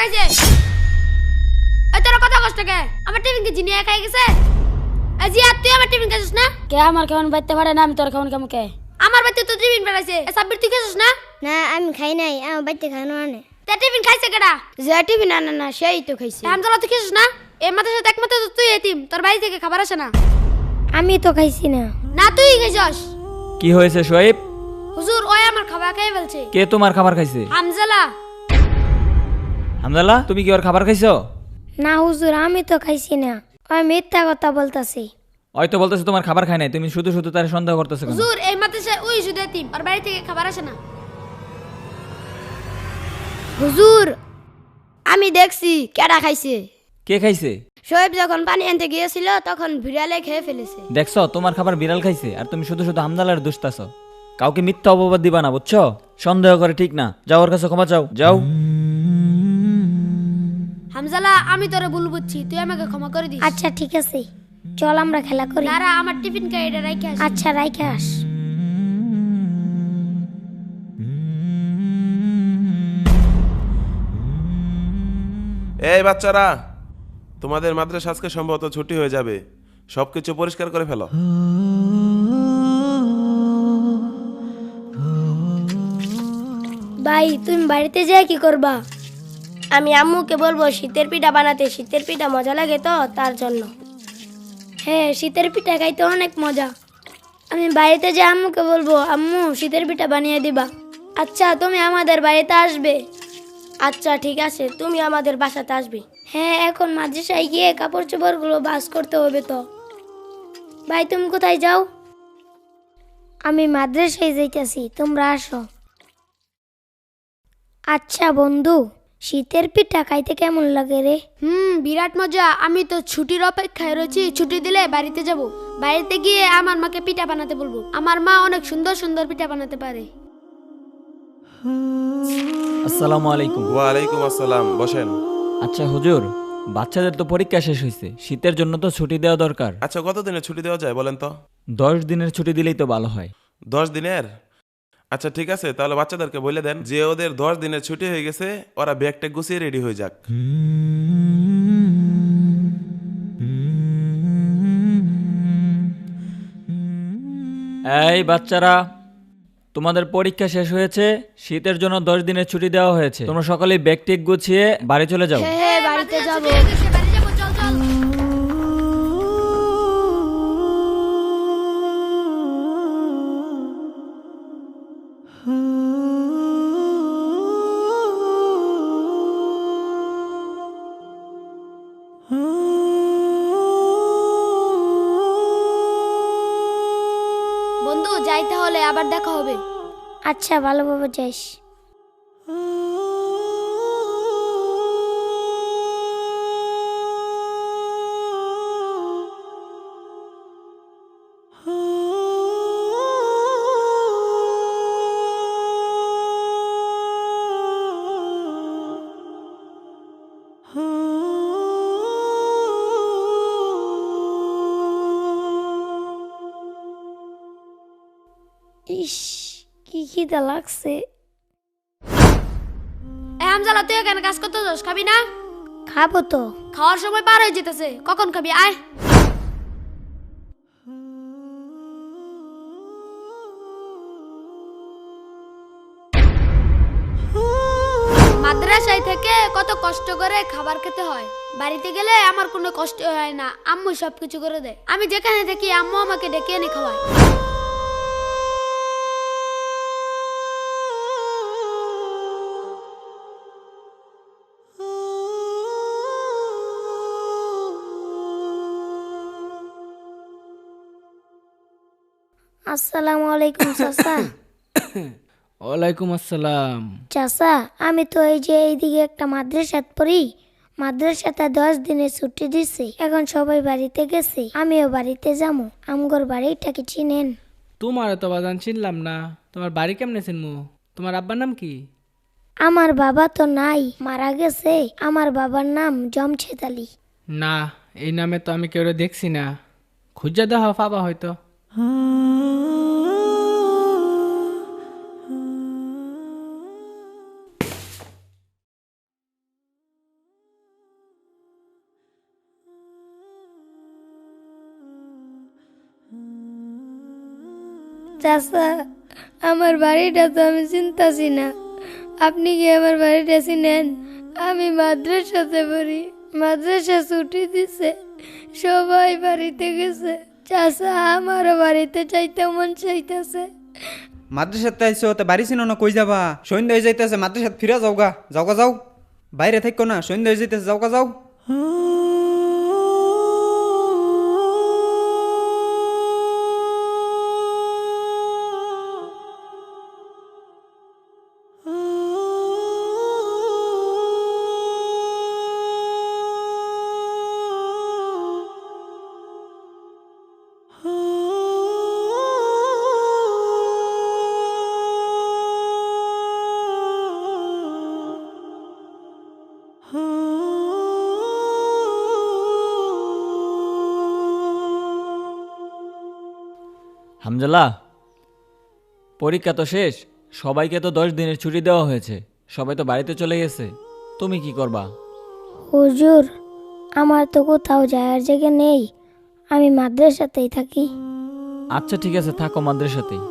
খাইছে? এই তোরা কথা কষ্ট কে? আমার টিফিন কি জিনিয়া খাই গেছে? আজি আর তুই আমার টিফিন খাইছিস না? কে আমার কেমন বাইতে পারে না, আমি তোর কেমন কেমন কে? আমার বাড়িতে তো টিফিন বেড়াইছে। সাব্বির তুই খাইছিস না? না আমি খাই নাই, আমার বাড়িতে খানো আনে। তে টিফিন খাইছে কেডা? যে টিফিন আনে না সেই তো খাইছে। হামজালা তুই খাইছিস না? এই মাথার সাথে একমাত্র তো তুই এতিম, তোর বাড়ি থেকে খাবার আসে না। আমি তো খাইছি না। না তুই খাইছস। কি হয়েছে শোয়েব? হুজুর ওই আমার খাবার খেয়ে ফেলছে। কে তোমার খাবার খাইছে? হামজালা। হামদাল্লাহ, তুমি কি ওর খাবার খাইছো? না হুজুর, আমি তো খাইছি না। ওই মিথ্যা কথা বলতাছি। হয়তো বলতেছে তোমার খাবার খায় নাই, তুমি শুধু শুধু তার সন্দেহ করতেছো কেন? হুজুর এই মাদ্রাসায় ওই শুধু এতিম, ওর বাড়ি থেকে খাবার আসে না। হুজুর আমি দেখছি কেডা খাইছে। কে খাইছে? শোয়েব যখন পানি আনতে গিয়েছিল তখন বিড়ালে খেয়ে ফেলেছে। দেখছো তোমার খাবার বিড়াল খাইছে, আর তুমি শুধু শুধু হামদাল্লাহর দুষ্টাছো। কাউকে মিথ্যা অপবাদ দিবা না, বুঝছো? সন্দেহ করে ঠিক না। যাও ওর কাছে ক্ষমা চাও, যাও। হামজালা আমি তোরে ভুল বুঝছি, তুই আমাকে ক্ষমা করে দিস। আচ্ছা ঠিক আছে, চল আমরা খেলা করি। দাঁড়া আমার টিফিন খাই এটা রাইখে আসি। আচ্ছা রাইখে আস। এই বাচ্চারা, তোমাদের মাদ্রাসা আজকে সম্ভবত ছুটি হয়ে যাবে। সবকিছু পরিষ্কার করে ফেলো। ভাই তুমি বাড়িতে যেয়ে কি করবা? আমি আম্মুকে বলবো শীতের পিঠা বানাতে, শীতের পিঠা মজা লাগে তো তার জন্য। হ্যাঁ শীতের পিঠা খাইতে অনেক মজা। আমি বাড়িতে যে আম্মুকে বলবো আম্মু শীতের পিঠা বানিয়ে দিবা। আচ্ছা তুমি আমাদের বাড়িতে আসবে? আচ্ছা ঠিক আছে, তুমি আমাদের বাসাতে আসবে। হ্যাঁ এখন মাদ্রাসায় গিয়ে কাপড় চোপড়গুলো ভাঁজ করতে হবে তো। ভাই তুমি কোথায় যাও? আমি মাদ্রাসায় যাইতেছি, তোমরা আসো। আচ্ছা বন্ধু, শীতের পিঠা খাইতে কেমন লাগে রে? বিরাট মজা। আমি তো ছুটির অপেক্ষায় রয়েছি, ছুটি দিলে বাড়িতে যাব। বাড়িতে গিয়ে আমার মাকে পিঠা বানাতে বলবো। আমার মা অনেক সুন্দর সুন্দর পিঠা বানাতে পারে। আসসালামু আলাইকুম। ওয়ালাইকুম আসসালাম, বসেন। আচ্ছা হুজুর, বাচ্চাদের তো পরীক্ষা শেষ হয়েছে, শীতের জন্য তো ছুটি দেওয়া দরকার। আচ্ছা কতদিনের ছুটি দেওয়া যায় বলেন তো? 10 দিনের ছুটি দিলেই তো ভালো হয়। 10 দিনের? আচ্ছা ঠিক আছে, তাহলে বাচ্চাদেরকে বলে দেন যে ওদের 10 দিনের ছুটি হয়ে গেছে, ওরা ব্যাগটা গুছিয়ে রেডি হয়ে যাক। এই বাচ্চারা, তোমাদের পরীক্ষা শেষ হয়েছে, শীতের জন্য 10 দিনের ছুটি দেওয়া হয়েছে। তোমরা সকলেই ব্যাগ টেক গুছিয়ে বাড়ি চলে যাও। হ্যাঁ বাড়িতে যাব। বাড়ি যাবো, চল চল। বন্ধু যাইতে হলে আবার দেখা হবে। আচ্ছা ভালোভাবে যাইস। ইস কি খিদা লাগছে। হামজালা তুই এখানে কাজ করতে যাস, খাবি না? খাবো তো। খাওয়ার সময় পার হয়ে যেতেছে, কখন খাবি? আয়। মাদ্রাসায় থেকে কত কষ্ট করে খাবার খেতে হয়, বাড়িতে গেলে আমার কোনো কষ্ট হয় না। আম্মু সবকিছু করে দেয়। আমি যেখানে থাকি আম্মু আমাকে ডেকে এনে খাওয়ায়। আসসালামু আলাইকুম চাচা। ওয়ালাইকুম আসসালাম। চাচা আমি তো এই যে এইদিকে একটা মাদ্রাসাত পড়ি, মাদ্রাসাতে 10 দিনের ছুটি দিছে। এখন সবাই বাড়িতে গেছে, আমিও বাড়িতে যাবো। আমগর বাড়িটা কি চিনেন? তোমার তো বাজান চিনলাম না, তোমার বাড়ি কেমনে চিনমু? তোমার আব্বার নাম কি? আমার বাবা তো নাই, মারা গেছে। আমার বাবার নাম জমছেদ আলী। না, এই নামে তো আমি কেউ দেখছি না। খুঁজা দেওয়া পাবা হয়তো। চাচা, আমার বাড়িটা তো আমি চিনতাছি না, আপনি কি আমার বাড়িটা চিনেন? আমি মাদ্রাসাতে পড়ি, মাদ্রাসা ছুটি দিছে, সবাই বাড়িতে গেছে। চাচা, আমারও বাড়িতে চাইতে মন চাইতেছে। মাদ্রাসাতে আইসো তে বাড়ি চিনো না, কই যাবা? সন্ধ্যা হয়ে যাইতেছে, মাদ্রাসাত ফিরে যাওগা, যাওগা যাও। বাইরে থাকো না, সন্ধ্যা হয়ে যাইতেছে, যাওগা যাও। হামজালা, পরীক্ষা তো শেষ, সবাইকে তো 10 দিনের ছুটি দেওয়া হয়েছে, সবাই তো বাড়িতে চলে গেছে, তুমি কি করবা? হুজুর, আমার তো কোথাও যাওয়ার জায়গা নেই, আমি মাদ্রাসাতেই থাকি। আচ্ছা ঠিক আছে, থাকো মাদ্রাসাতেই।